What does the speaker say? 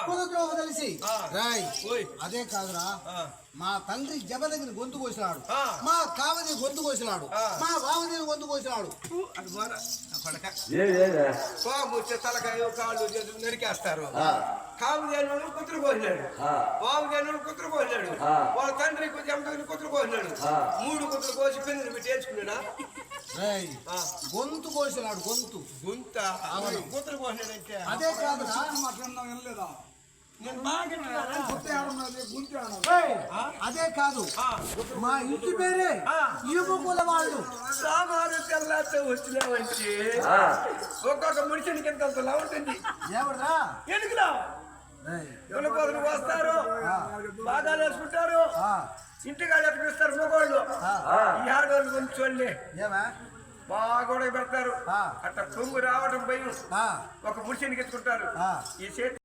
కులద్రోహ తెలిసి రాయ్ అదే కాదురా మా తండ్రి జబదగిరి గొంతు కోసినాడు, మా కావది గొంతు కోసినాడు, మా బావదేవి గొంతు కోసినాడు. తలకాయ కాళ్ళు నరికేస్తారు. కావుదేనుడు కుతురు కోసినాడు, బావుదేనుడు కుతురు కోసినాడు, వాళ్ళ తండ్రి జమదగిరి కుతురు కోసినాడు. 3 కుతులు కోసి పెన్నులు పెట్టి వేసుకున్నాడా? గొంతు కోసినాడు. గొంతు కుతురు కోసినాడంటే అదే కాదు. అదే కాదు, మా ఇంటి పేరే ఇరుముల వాళ్ళు. సామాను తెల్లారితే వచ్చినామంటే ఒక్కొక్క మనిషికి ఎంత ఉంటుంది. ఎవరా ఎందుకులా ఎవరి కోసం వస్తారు, బాగా వేసుకుంటారు, ఇంటికాడ ఎట్టుకొస్తారు మగవాళ్ళు. ఈ ఆడవాళ్ళు కొంచెం చూడండి బాగా గొడవ పెడతారు. అట్లా పొంగు రావడం భయం. ఒక మనిషిని ఎత్తుకుంటారు. ఈ చేతి